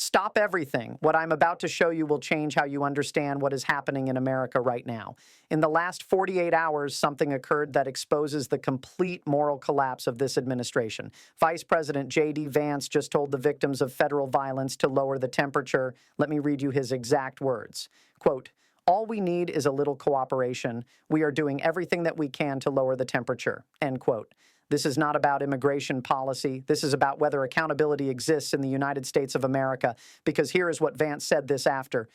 Stop everything. What I'm about to show you will change how you understand what is happening in America right now. In the last 48 hours, something occurred that exposes the complete moral collapse of this administration. Vice President J.D. Vance just told the victims of federal violence to lower the temperature. Let me read you his exact words. Quote, "All we need is a little cooperation. We are doing everything that we can to lower the temperature." End quote. This is not about immigration policy. This is about whether accountability exists in the United States of America, because here is what Vance said this after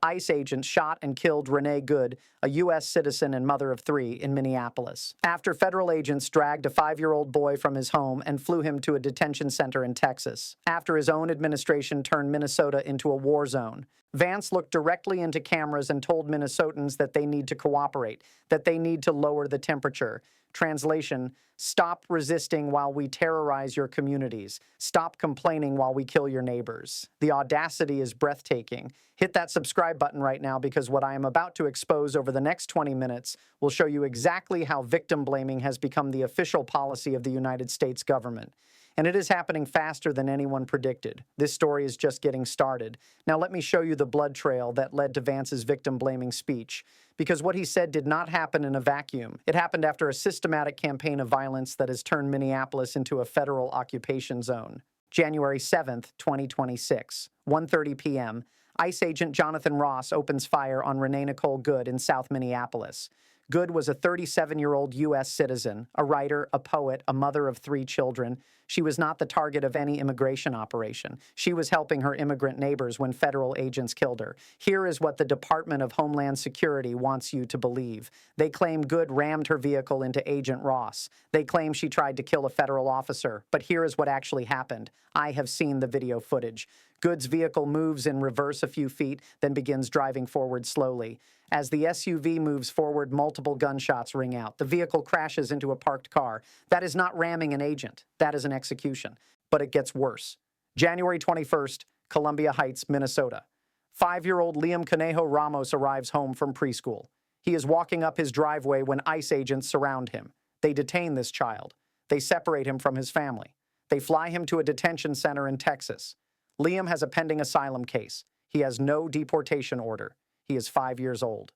ICE agents shot and killed Renee Good, a U.S. citizen and mother of 3 in Minneapolis. After federal agents dragged a 5-year-old boy from his home and flew him to a detention center in Texas. After his own administration turned Minnesota into a war zone. Vance looked directly into cameras and told Minnesotans that they need to cooperate, that they need to lower the temperature. Translation, stop resisting while we terrorize your communities. Stop complaining while we kill your neighbors. The audacity is breathtaking. Hit that subscribe button right now, because what I am about to expose over the next 20 minutes will show you exactly how victim blaming has become the official policy of the United States government. And it is happening faster than anyone predicted. This story is just getting started. Now let me show you the blood trail that led to Vance's victim-blaming speech. Because what he said did not happen in a vacuum. It happened after a systematic campaign of violence that has turned Minneapolis into a federal occupation zone. January 7th, 2026, 1:30 p.m., ICE agent Jonathan Ross opens fire on Renee Nicole Good in South Minneapolis. Good was a 37-year-old U.S. citizen, a writer, a poet, a mother of 3 children. She was not the target of any immigration operation. She was helping her immigrant neighbors when federal agents killed her. Here is what the Department of Homeland Security wants you to believe. They claim Good rammed her vehicle into Agent Ross. They claim she tried to kill a federal officer. But here is what actually happened. I have seen the video footage. Good's vehicle moves in reverse a few feet, then begins driving forward slowly. As the SUV moves forward, multiple gunshots ring out. The vehicle crashes into a parked car. That is not ramming an agent. That is an execution. But it gets worse. January 21st, Columbia Heights, Minnesota. 5-year-old Liam Conejo Ramos arrives home from preschool. He is walking up his driveway when ICE agents surround him. They detain this child. They separate him from his family. They fly him to a detention center in Texas. Liam has a pending asylum case. He has no deportation order. He is 5 years old.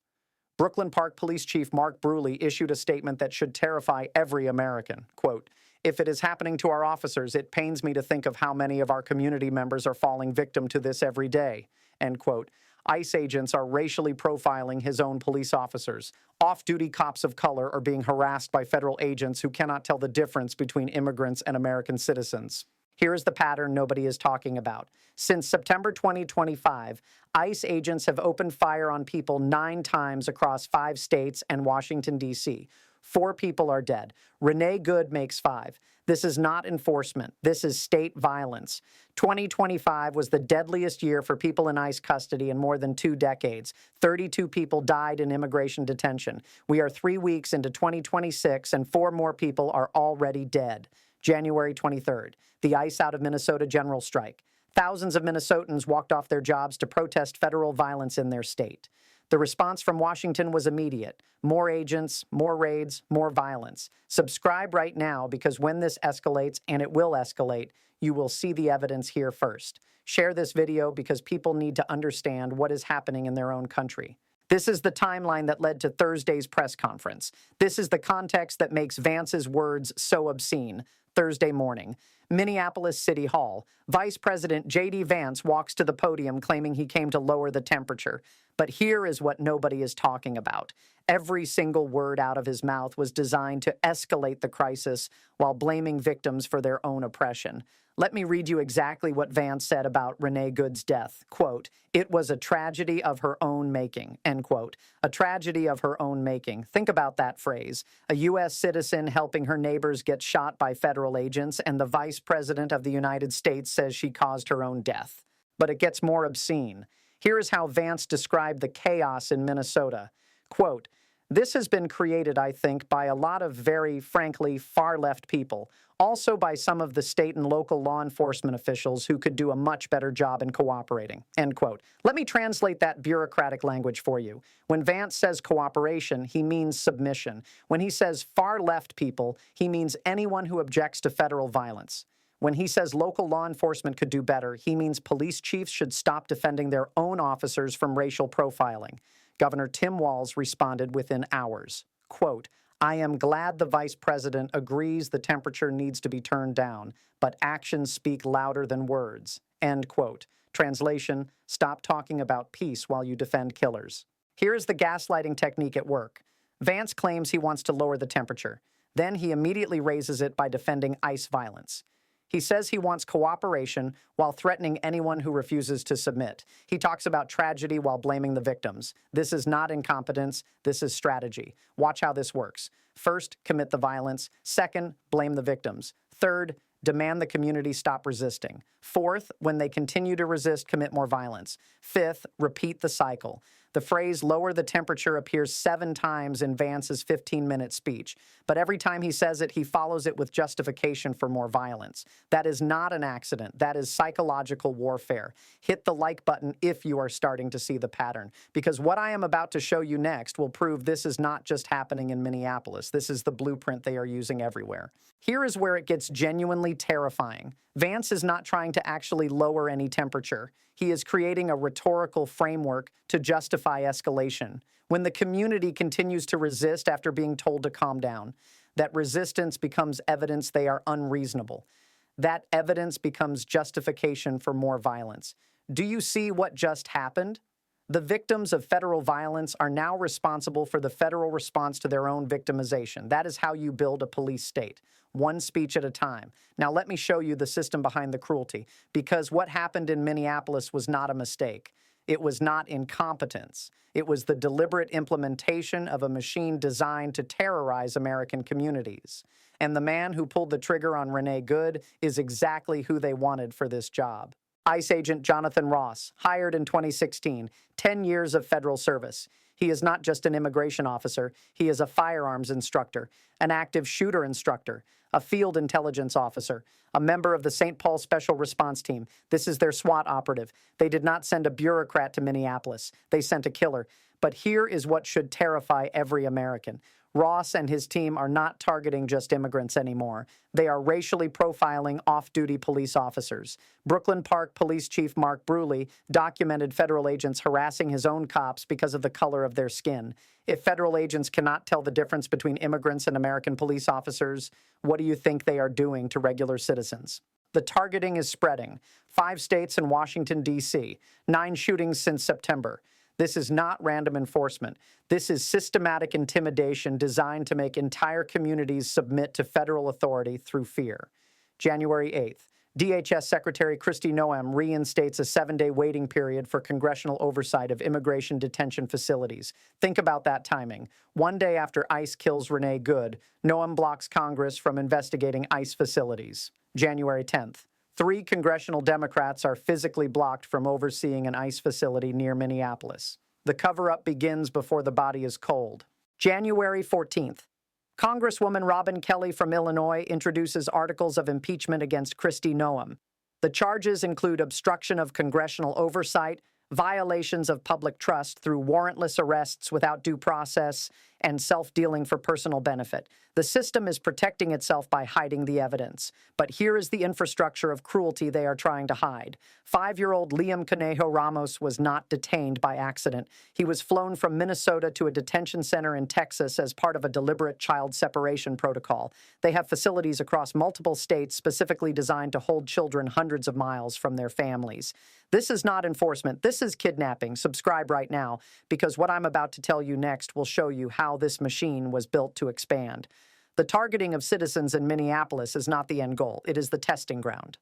Brooklyn Park Police Chief Mark Bruley issued a statement that should terrify every American. Quote, "If it is happening to our officers, it pains me to think of how many of our community members are falling victim to this every day." End quote. ICE agents are racially profiling his own police officers. Off-duty cops of color are being harassed by federal agents who cannot tell the difference between immigrants and American citizens. Here is the pattern nobody is talking about. Since September 2025, ICE agents have opened fire on people 9 times across 5 states and Washington, D.C. 4 people are dead. Renee Good makes 5. This is not enforcement. This is state violence. 2025 was the deadliest year for people in ICE custody in more than 2 decades. 32 people died in immigration detention. We are 3 weeks into 2026, and 4 more people are already dead. January 23rd, the ICE out of Minnesota general strike. Thousands of Minnesotans walked off their jobs to protest federal violence in their state. The response from Washington was immediate. More agents, more raids, more violence. Subscribe right now, because when this escalates, and it will escalate, you will see the evidence here first. Share this video because people need to understand what is happening in their own country. This is the timeline that led to Thursday's press conference. This is the context that makes Vance's words so obscene. Thursday morning, Minneapolis City Hall. Vice President J.D. Vance walks to the podium claiming he came to lower the temperature. But here is what nobody is talking about. Every single word out of his mouth was designed to escalate the crisis while blaming victims for their own oppression. Let me read you exactly what Vance said about Renee Good's death. Quote, "It was a tragedy of her own making," end quote. A tragedy of her own making. Think about that phrase. A U.S. citizen helping her neighbors get shot by federal agents, and the Vice President of the United States says she caused her own death. But it gets more obscene. Here is how Vance described the chaos in Minnesota. Quote, "This has been created, I think, by a lot of very, frankly, far-left people. Also by some of the state and local law enforcement officials who could do a much better job in cooperating." End quote. Let me translate that bureaucratic language for you. When Vance says cooperation, he means submission. When he says far-left people, he means anyone who objects to federal violence. When he says local law enforcement could do better, he means police chiefs should stop defending their own officers from racial profiling. Governor Tim Walz responded within hours. Quote, I am glad the vice president agrees the temperature needs to be turned down, but actions speak louder than words. End quote. Translation, stop talking about peace while you defend killers. Here is the gaslighting technique at work. Vance claims he wants to lower the temperature. Then he immediately raises it by defending ICE violence. He says he wants cooperation while threatening anyone who refuses to submit. He talks about tragedy while blaming the victims. This is not incompetence. This is strategy. Watch how this works. First, commit the violence. Second, blame the victims. Third, demand the community stop resisting. Fourth, when they continue to resist, commit more violence. Fifth, repeat the cycle. The phrase lower the temperature appears 7 times in Vance's 15-minute speech, but every time he says it, he follows it with justification for more violence. That is not an accident. That is psychological warfare. Hit the like button if you are starting to see the pattern, because what I am about to show you next will prove this is not just happening in Minneapolis. This is the blueprint they are using everywhere. Here is where it gets genuinely terrifying. Vance is not trying to actually lower any temperature. He is creating a rhetorical framework to justify escalation. When the community continues to resist after being told to calm down, that resistance becomes evidence they are unreasonable. That evidence becomes justification for more violence. Do you see what just happened? The victims of federal violence are now responsible for the federal response to their own victimization. That is how you build a police state, one speech at a time. Now let me show you the system behind the cruelty, because what happened in Minneapolis was not a mistake. It was not incompetence. It was the deliberate implementation of a machine designed to terrorize American communities. And the man who pulled the trigger on Renee Good is exactly who they wanted for this job. ICE agent Jonathan Ross, hired in 2016, 10 years of federal service. He is not just an immigration officer, he is a firearms instructor, an active shooter instructor, a field intelligence officer, a member of the St. Paul Special Response Team. This is their SWAT operative. They did not send a bureaucrat to Minneapolis. They sent a killer. But here is what should terrify every American. Ross and his team are not targeting just immigrants anymore. They are racially profiling off-duty police officers. Brooklyn Park Police Chief Mark Bruley documented federal agents harassing his own cops because of the color of their skin. If federal agents cannot tell the difference between immigrants and American police officers, what do you think they are doing to regular citizens? The targeting is spreading. 5 states and Washington, D.C. 9 shootings since September. This is not random enforcement. This is systematic intimidation designed to make entire communities submit to federal authority through fear. January 8th, DHS Secretary Kristi Noem reinstates a 7-day waiting period for congressional oversight of immigration detention facilities. Think about that timing. 1 day after ICE kills Renee Good, Noem blocks Congress from investigating ICE facilities. January 10th. 3 congressional Democrats are physically blocked from overseeing an ICE facility near Minneapolis. The cover-up begins before the body is cold. January 14th. Congresswoman Robin Kelly from Illinois introduces articles of impeachment against Kristi Noem. The charges include obstruction of congressional oversight, violations of public trust through warrantless arrests without due process, and self-dealing for personal benefit. The system is protecting itself by hiding the evidence. But here is the infrastructure of cruelty they are trying to hide. 5-year-old Liam Conejo Ramos was not detained by accident. He was flown from Minnesota to a detention center in Texas as part of a deliberate child separation protocol. They have facilities across multiple states specifically designed to hold children hundreds of miles from their families. This is not enforcement. This is kidnapping. Subscribe right now, because what I'm about to tell you next will show you how this machine was built to expand. The targeting of citizens in Minneapolis is not the end goal. It is the testing ground.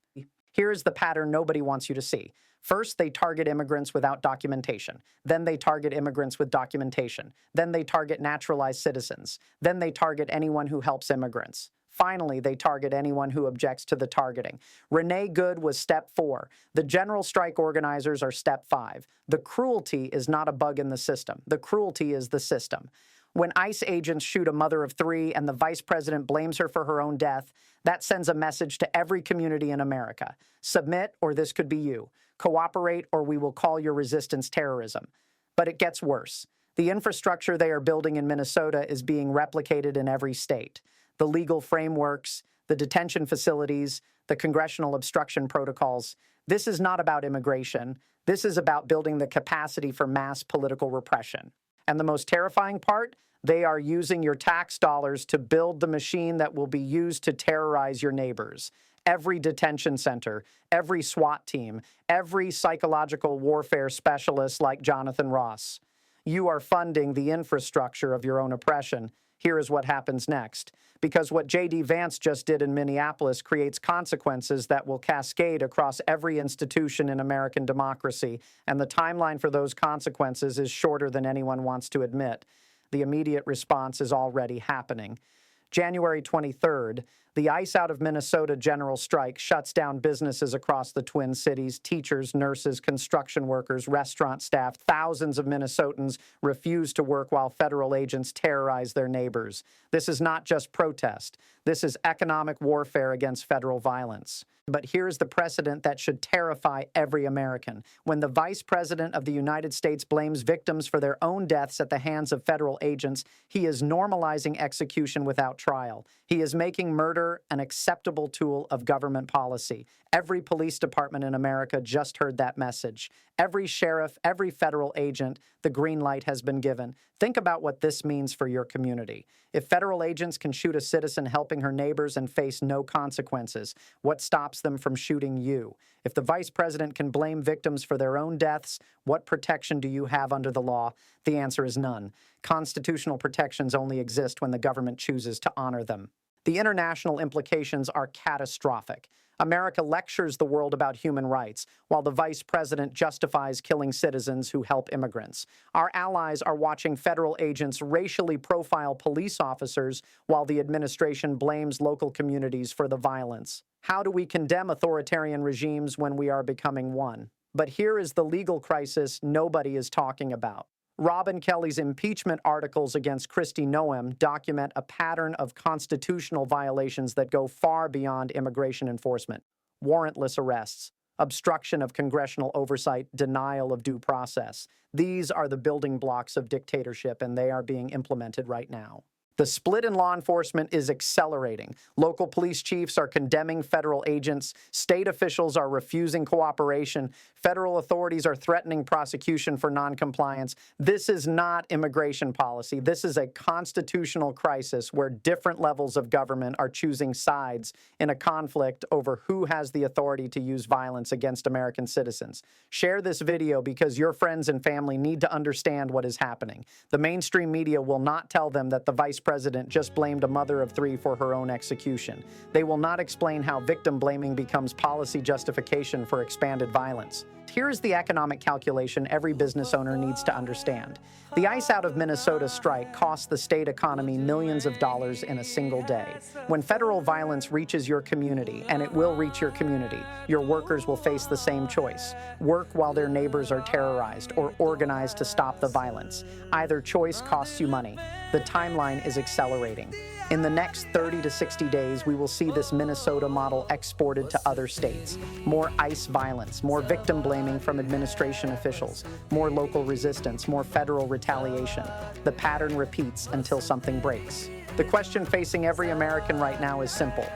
Here is the pattern nobody wants you to see. First, they target immigrants without documentation. Then they target immigrants with documentation. Then they target naturalized citizens. Then they target anyone who helps immigrants. Finally, they target anyone who objects to the targeting. Renee Good was step 4. The general strike organizers are step 5. The cruelty is not a bug in the system. The cruelty is the system. When ICE agents shoot a mother of 3 and the vice president blames her for her own death, that sends a message to every community in America. Submit, or this could be you. Cooperate, or we will call your resistance terrorism. But it gets worse. The infrastructure they are building in Minnesota is being replicated in every state. The legal frameworks, the detention facilities, the congressional obstruction protocols. This is not about immigration. This is about building the capacity for mass political repression. And the most terrifying part, they are using your tax dollars to build the machine that will be used to terrorize your neighbors. Every detention center, every SWAT team, every psychological warfare specialist like Jonathan Ross. You are funding the infrastructure of your own oppression. Here is what happens next. Because what J.D. Vance just did in Minneapolis creates consequences that will cascade across every institution in American democracy, and the timeline for those consequences is shorter than anyone wants to admit. The immediate response is already happening. January 23rd, the ICE out of Minnesota general strike shuts down businesses across the Twin Cities. Teachers, nurses, construction workers, restaurant staff, thousands of Minnesotans refuse to work while federal agents terrorize their neighbors. This is not just protest. This is economic warfare against federal violence. But here's the precedent that should terrify every American. When the Vice President of the United States blames victims for their own deaths at the hands of federal agents, he is normalizing execution without trial. He is making murder an acceptable tool of government policy. Every police department in America just heard that message. Every sheriff, every federal agent, the green light has been given. Think about what this means for your community. If federal agents can shoot a citizen helping her neighbors and face no consequences, what stops them from shooting you? If the vice president can blame victims for their own deaths, what protection do you have under the law? The answer is none. Constitutional protections only exist when the government chooses to honor them. The international implications are catastrophic. America lectures the world about human rights, while the vice president justifies killing citizens who help immigrants. Our allies are watching federal agents racially profile police officers, while the administration blames local communities for the violence. How do we condemn authoritarian regimes when we are becoming one? But here is the legal crisis nobody is talking about. Robin Kelly's impeachment articles against Kristi Noem document a pattern of constitutional violations that go far beyond immigration enforcement. Warrantless arrests, obstruction of congressional oversight, denial of due process. These are the building blocks of dictatorship, and they are being implemented right now. The split in law enforcement is accelerating. Local police chiefs are condemning federal agents. State officials are refusing cooperation. Federal authorities are threatening prosecution for noncompliance. This is not immigration policy. This is a constitutional crisis where different levels of government are choosing sides in a conflict over who has the authority to use violence against American citizens. Share this video because your friends and family need to understand what is happening. The mainstream media will not tell them that the vice president just blamed a mother of three for her own execution. They will not explain how victim blaming becomes policy justification for expanded violence. Here's the economic calculation every business owner needs to understand. The ICE out of Minnesota strike cost the state economy millions of dollars in a single day. When federal violence reaches your community, and it will reach your community, your workers will face the same choice: work while their neighbors are terrorized, or organize to stop the violence. Either choice costs you money. The timeline is accelerating. In the next 30 to 60 days, we will see this Minnesota model exported to other states. More ICE violence, more victim blaming from administration officials, more local resistance, more federal retaliation. The pattern repeats until something breaks. The question facing every American right now is simple.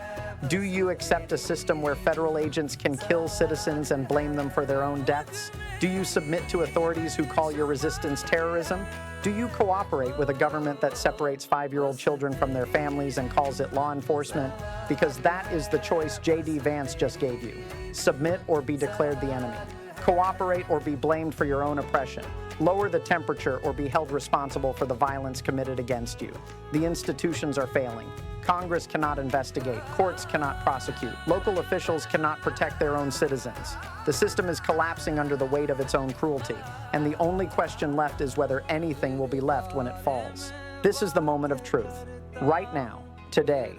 Do you accept a system where federal agents can kill citizens and blame them for their own deaths? Do you submit to authorities who call your resistance terrorism? Do you cooperate with a government that separates 5-year-old children from their families and calls it law enforcement? Because that is the choice J.D. Vance just gave you. Submit or be declared the enemy. Cooperate or be blamed for your own oppression. Lower the temperature or be held responsible for the violence committed against you. The institutions are failing. Congress cannot investigate. Courts cannot prosecute. Local officials cannot protect their own citizens. The system is collapsing under the weight of its own cruelty, and the only question left is whether anything will be left when it falls. This is the moment of truth. Right now, today,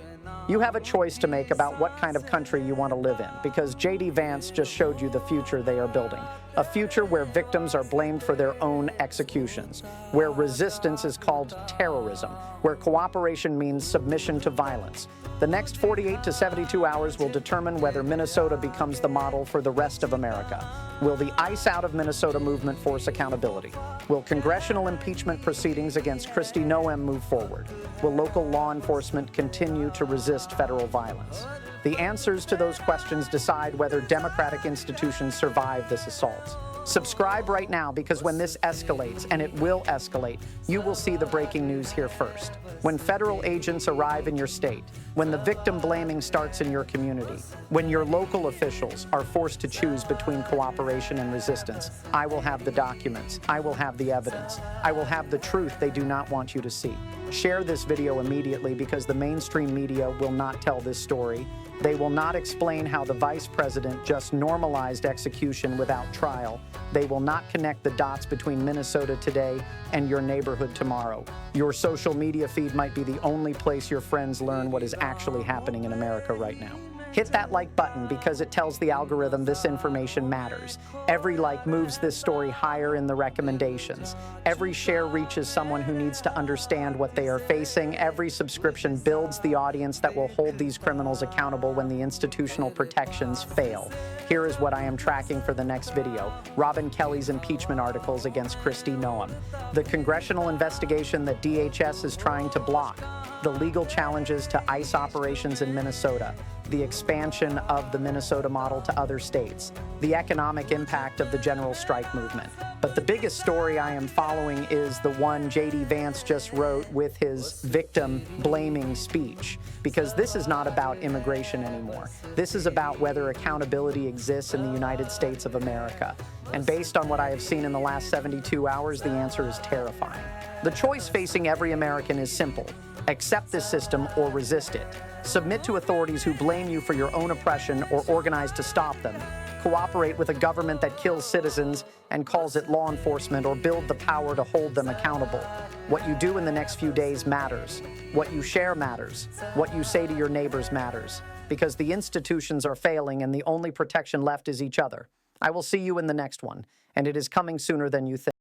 you have a choice to make about what kind of country you want to live in, because J.D. Vance just showed you the future they are building. A future where victims are blamed for their own executions, where resistance is called terrorism, where cooperation means submission to violence. The next 48 to 72 hours will determine whether Minnesota becomes the model for the rest of America. Will the ICE out of Minnesota movement force accountability? Will congressional impeachment proceedings against Kristi Noem move forward? Will local law enforcement continue to resist resist federal violence? The answers to those questions decide whether democratic institutions survive this assault. Subscribe right now, because when this escalates, and it will escalate, you will see the breaking news here first. When federal agents arrive in your state, when the victim blaming starts in your community, when your local officials are forced to choose between cooperation and resistance, I will have the documents, I will have the evidence, I will have the truth they do not want you to see. Share this video immediately, because the mainstream media will not tell this story. They will not explain how the vice president just normalized execution without trial. They will not connect the dots between Minnesota today and your neighborhood tomorrow. Your social media feed might be the only place your friends learn what is actually happening in America right now. Hit that like button, because it tells the algorithm this information matters. Every like moves this story higher in the recommendations. Every share reaches someone who needs to understand what they are facing. Every subscription builds the audience that will hold these criminals accountable when the institutional protections fail. Here is what I am tracking for the next video: Robin Kelly's impeachment articles against Kristi Noem, the congressional investigation that DHS is trying to block, the legal challenges to ICE operations in Minnesota, the expansion of the Minnesota model to other states, the economic impact of the general strike movement. But the biggest story I am following is the one J.D. Vance just wrote with his victim-blaming speech, because this is not about immigration anymore. This is about whether accountability exists in the United States of America. And based on what I have seen in the last 72 hours, the answer is terrifying. The choice facing every American is simple: accept this system or resist it. Submit to authorities who blame you for your own oppression or organize to stop them. Cooperate with a government that kills citizens and calls it law enforcement, or build the power to hold them accountable. What you do in the next few days matters. What you share matters. What you say to your neighbors matters. Because the institutions are failing, and the only protection left is each other. I will see you in the next one, and it is coming sooner than you think.